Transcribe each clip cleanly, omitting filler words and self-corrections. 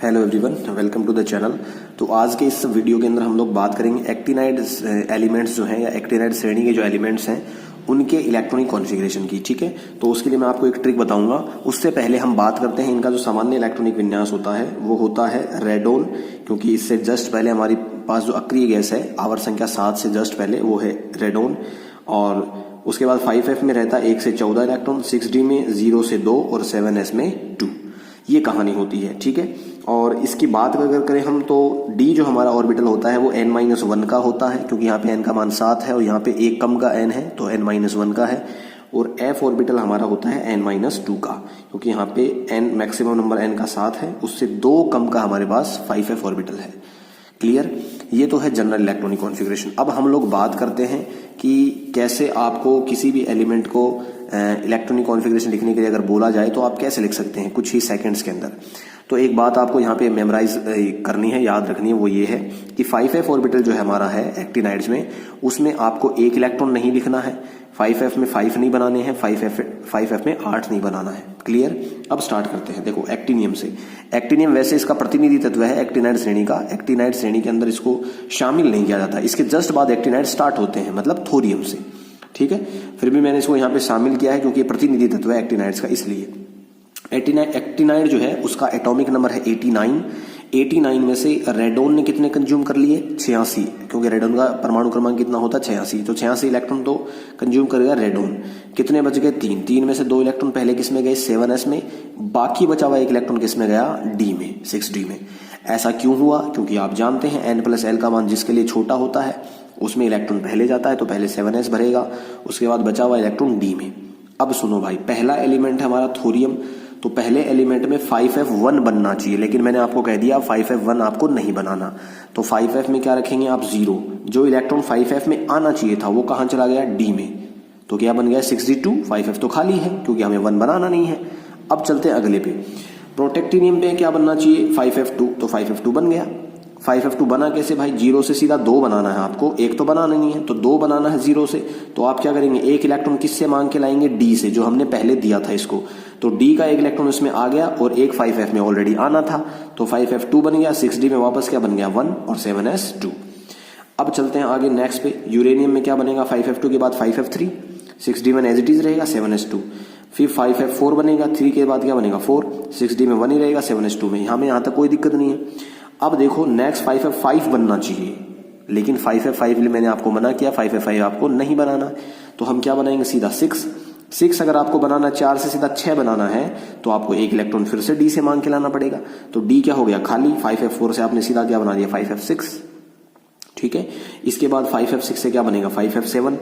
Hello everyone, welcome to the channel. तो आज के इस वीडियो के अंदर हम लोग बात करेंगे एक्टिनाइड एलिमेंट्स जो हैं या एक्टिनाइड श्रेणी के जो एलिमेंट्स हैं उनके इलेक्ट्रॉनिक कॉन्फ़िगरेशन की। ठीक है, तो उसके लिए मैं आपको एक ट्रिक बताऊंगा। उससे पहले हम बात करते हैं इनका जो सामान्य इलेक्ट्रॉनिक विन्यास होता है वो होता है रेडोन, क्योंकि इससे जस्ट पहले हमारे पास जो अक्रिय गैस है आवर्त संख्या 7 से जस्ट पहले वो है रेडोन। और उसके बाद 5f में रहता है 1 से 14 इलेक्ट्रॉन, 6d में 0 से 2 और 7s में 2। ये कहानी होती है। ठीक है, और इसकी बात अगर करें हम तो d जो हमारा ऑर्बिटल होता है वो n-1 का होता है, क्योंकि यहाँ पे n का मान 7 है और यहाँ पे एक कम का n है तो n-1 का है। और f ऑर्बिटल हमारा होता है n-2 का, क्योंकि यहाँ पे n मैक्सिमम नंबर n का 7 है, उससे 2 कम का हमारे पास 5f ऑर्बिटल है। क्लियर? ये तो है जनरल इलेक्ट्रॉनिक कॉन्फ़िगरेशन। अब हम लोग बात करते हैं कि कैसे आपको किसी भी एलिमेंट को इलेक्ट्रॉनिक कॉन्फ़िगरेशन लिखने के लिए अगर बोला जाए तो आप कैसे लिख सकते हैं कुछ ही सेकंड्स के अंदर। तो एक बात आपको यहाँ पे मेमोराइज करनी है, याद रखनी है, वो ये है कि 5f ऑर्बिटल जो है हमारा है एक्टिनाइड्स में, उसमें आपको एक इलेक्ट्रॉन नहीं लिखना है। 5f में 5 नहीं बनाने हैं, 5f में 8 नहीं बनाना है। क्लियर? अब स्टार्ट करते हैं। देखो एक्टिनियम से। एक्टिनियम वैसे इसका प्रतिनिधि तत्व है एक्टिनाइड श्रेणी का। एक्टिनाइड श्रेणी के अंदर इसको शामिल नहीं किया जाता। इसके जस्ट बाद एक्टिनाइड स्टार्ट होते हैं, मतलब थोरियम से। ठीक है, फिर भी मैंने इसको यहाँ पे शामिल किया है क्योंकि प्रतिनिधि तत्व है एक्टिनाइड्स का, इसलिए। एक्टिनाइड जो है उसका एटॉमिक नंबर है 89। 89 में से रेडोन ने कितने कंज्यूम कर लिए? 86, क्योंकि रेडोन का परमाणु क्रमांक कितना होता है? 86। तो 86 इलेक्ट्रॉन तो कंज्यूम करेगा रेडोन। कितने बच गए? 3। 3 में से 2 इलेक्ट्रॉन पहले किस में गए? 7s में। बाकी बचा हुआ 1 इलेक्ट्रॉन किस में गया? d में, 6d में। ऐसा क्यों हुआ? क्योंकि आप जानते हैं n+l का मान जिसके लिए छोटा होता है उसमें इलेक्ट्रॉन पहले जाता है, तो पहले 7s भरेगा, उसके बाद बचा हुआ इलेक्ट्रॉन d में। अब सुनो भाई, पहला एलिमेंट है हमारा थोरियम, तो पहले एलिमेंट में 5f1 बनना चाहिए, लेकिन मैंने आपको कह दिया 5f1 आपको नहीं बनाना। तो 5f में क्या रखेंगे आप? 0। जो इलेक्ट्रॉन 5f में आना चाहिए था वो कहां चला गया? d में। तो क्या बन गया? 6d2। 5f तो खाली है क्योंकि हमें 1 बनाना नहीं है। अब चलते हैं अगले पे। प्रोटेक्टिनियम पे क्या बनना चाहिए? 5f2। तो 5f2 बन गया। 5f2 बना कैसे भाई? 0 से सीधा 2 बनाना है आपको, 1 तो बनाना नहीं है, तो 2 बनाना है 0 से। तो आप क्या करेंगे? एक इलेक्ट्रॉन किससे मांग के लाएंगे? d से, जो हमने पहले दिया था इसको। तो d का एक इलेक्ट्रॉन इसमें आ गया और एक 5f में ऑलरेडी आना था, तो 5f2 बन गया। 6d में वापस क्या बन गया? 1 और 7s2। अब चलते हैं आगे नेक्स्ट पे। यूरेनियम में क्या बनेगा? 5f2 के बाद 5f3, 6d में एज इट इज रहेगा, 7s2। फिर 5f4 बनेगा, 3 के बाद क्या बनेगा? 4, 6d में 1 ही रहेगा, 7s2 में। यहाँ तक कोई दिक्कत नहीं है। अब देखो नेक्स्ट 5f5 बनना चाहिए, लेकिन 5f5 मैंने आपको मना किया, 5f5 आपको नहीं बनाना। तो हम क्या बनाएंगे? सीधा 6 अगर आपको बनाना 4 से सीधा 6 बनाना है तो आपको एक इलेक्ट्रॉन फिर से d से मांग के लाना पड़ेगा। तो d क्या हो गया? खाली। 5f4 से आपने सीधा क्या बना दिया? 5f6। ठीक है, इसके बाद 5f6 से क्या बनेगा? 5f7।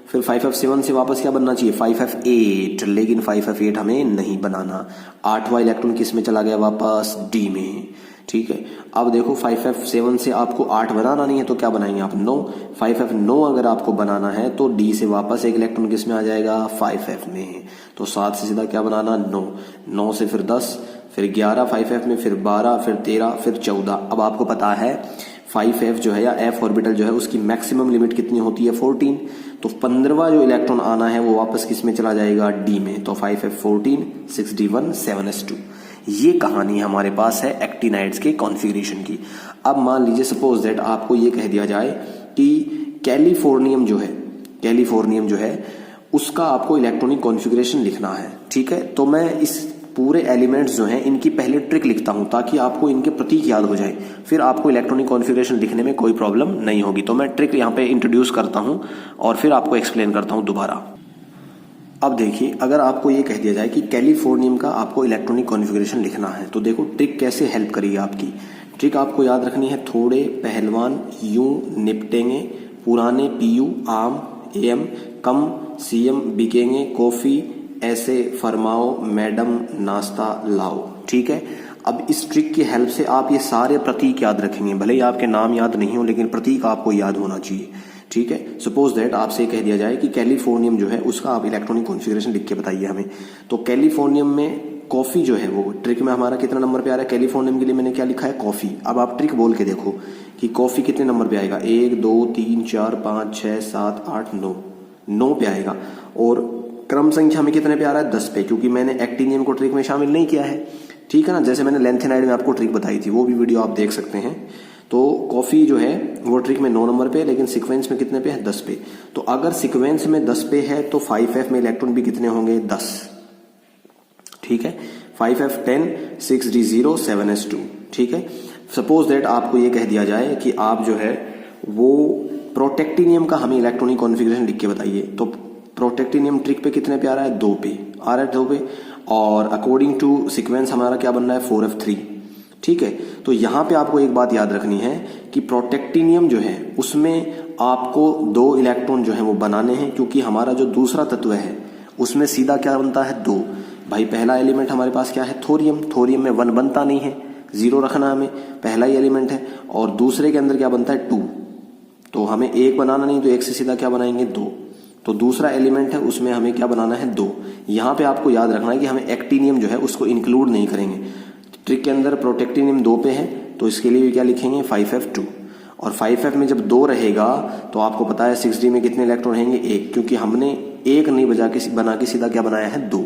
फिर 5f7 से वापस क्या बनना चाहिए? 5f8, लेकिन 5f8 हमें नहीं बनाना। 8वां इलेक्ट्रॉन किस में चला गया? वापस d में। ठीक है, अब देखो 5f7 से आपको 8 बनाना नहीं है तो क्या बनाएंगे आप? 9। 5f9 अगर आपको बनाना है तो d से वापस एक इलेक्ट्रॉन किस में आ जाएगा? 5f में। तो 7 से सीधा क्या बनाना? 9। 9 से फिर 10, फिर 11 5f में, फिर 12, फिर 13, फिर 14। अब आपको पता है 5f जो है या f ऑर्बिटल जो है उसकी मैक्सिमम लिमिट कितनी होती है? 14। तो 15वां जो इलेक्ट्रॉन आना है वो वापस किस में चला जाएगा? d में। तो 5f14, 6d1, 7s2। ये कहानी हमारे पास है एक्टिनाइड्स के कॉन्फ़िगरेशन की। अब मान लीजिए सपोज दैट आपको ये कह दिया जाए कि कैलिफोर्नियम जो है उसका आपको इलेक्ट्रॉनिक कॉन्फ़िगरेशन लिखना है। ठीक है, तो मैं इस पूरे एलिमेंट्स जो हैं इनकी पहले ट्रिक लिखता हूं ताकि आपको इनके प्रतीक याद हो जाए, फिर आपको इलेक्ट्रॉनिक कॉन्फ़िगरेशन लिखने में कोई प्रॉब्लम नहीं होगी। तो मैं ट्रिक यहाँ पे इंट्रोड्यूस करता हूं और फिर आपको एक्सप्लेन करता हूं दोबारा। अब देखिए, अगर आपको ये कह दिया जाए कि कैलिफोर्नियम का आपको इलेक्ट्रॉनिक कॉन्फ़िगरेशन लिखना है तो देखो ट्रिक कैसे हेल्प करेगी आपकी। ट्रिक आपको याद रखनी है, थोड़े पहलवान यूं निपटेंगे, पुराने पीयू आम एम, कम सीएम बिकेंगे, कॉफी ऐसे फरमाओ मैडम नाश्ता लाओ। ठीक है, अब इस ट्रिक की हेल्प से आप ये सारे प्रतीक याद रखेंगे, भले ही आपके नाम याद नहीं हो लेकिन प्रतीक आपको याद होना चाहिए। ठीक है, सपोज दैट आपसे कह दिया जाए कि कैलिफोर्नियम जो है उसका आप इलेक्ट्रॉनिक कॉन्फ़िगरेशन लिख के बताइए हमें। तो कैलिफोर्नियम में कॉफी जो है वो ट्रिक में हमारा कितना नंबर पे आ रहा है? कैलिफोर्नियम के लिए मैंने क्या लिखा है? कॉफी। अब आप ट्रिक बोल के देखो कि कॉफी कितने नंबर पे आएगा? 1 2 3 4 5 6 7 8 9 पे आएगा। और क्रम संख्या में कितने पे आ रहा है? 10 पे, क्योंकि मैंने एक्टिनियम को ट्रिक में शामिल नहीं किया है। ठीक है ना। जैसे मैंने लेंथेनाइड में आपको ट्रिक बताई थी, वो भी वीडियो आप देख सकते हैं। तो कॉफी जो है वो ट्रिक में 9 नंबर पे, लेकिन सीक्वेंस में कितने पे है, 10 पे। तो अगर सीक्वेंस में 10 पे है तो 5f में इलेक्ट्रॉन भी कितने होंगे, 10। ठीक है, 5f 10, 6d 0, 7s2। ठीक है। सपोज दैट आपको ये कह दिया जाए कि आप जो है वो प्रोटेक्टिनियम का हमें इलेक्ट्रॉनिक कॉन्फ़िगरेशन लिख के बताइए। तो प्रोटेक्टिनियम ट्रिक पे कितने पे आ रहा है, 2 पे आ रहा है, 2 पे। और अकॉर्डिंग टू सीक्वेंस हमारा क्या बन रहा है, 4f3। ठीक है। तो यहां पे आपको एक बात याद रखनी है कि प्रोटेक्टिनियम जो है उसमें आपको 2 इलेक्ट्रॉन जो है वो बनाने हैं, क्योंकि हमारा जो दूसरा तत्व है उसमें सीधा क्या बनता है, 2। भाई पहला एलिमेंट हमारे पास क्या है, थोरियम। थोरियम में 1 बनता नहीं है, 0 रखना हमें, पहला ही एलिमेंट है। और दूसरे के अंदर क्या बनता है, 2। तो हमें 1 बनाना नहीं, तो 1 से सीधा क्या बनाएंगे, 2। तो दूसरा एलिमेंट है उसमें हमें क्या बनाना है, 2। यहां पे आपको याद रखना है कि हमें एक्टिनियम जो है उसको इंक्लूड नहीं करेंगे। ट्रिक के अंदर प्रोटेक्टिनियम 2 पे है, तो इसके लिए क्या लिखेंगे, 5f2। और 5f में जब 2 रहेगा तो आपको पता है 6d में कितने इलेक्ट्रॉन रहेंगे, 1, क्योंकि हमने 1 नहीं बना के सीधा क्या बनाया है, 2।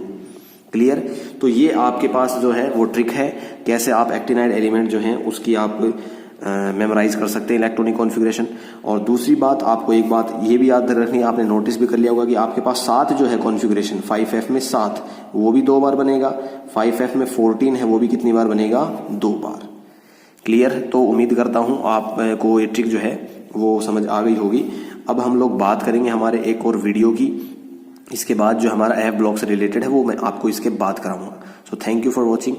क्लियर। तो ये आपके पास जो है वो ट्रिक है, कैसे आप एक्टिनाइड एलिमेंट जो है उसकी आप मेमोराइज कर सकते हैं इलेक्ट्रॉनिक कॉन्फ़िगरेशन। और दूसरी बात, आपको एक बात ये भी याद रखनी है, आपने नोटिस भी कर लिया होगा कि आपके पास 7 जो है कॉन्फ़िगरेशन, 5f में 7, वो भी 2 बार बनेगा। 5f में 14 है, वो भी कितनी बार बनेगा, 2 बार। क्लियर। तो उम्मीद करता हूं आपको ये ट्रिक जो है वो समझ आ गई होगी। अब हम लोग बात करेंगे हमारे एक और वीडियो की। इसके बाद जो हमारा एफ ब्लॉक से रिलेटेड है वो मैं आपको इसके बाद कराऊंगा। So thank you for watching.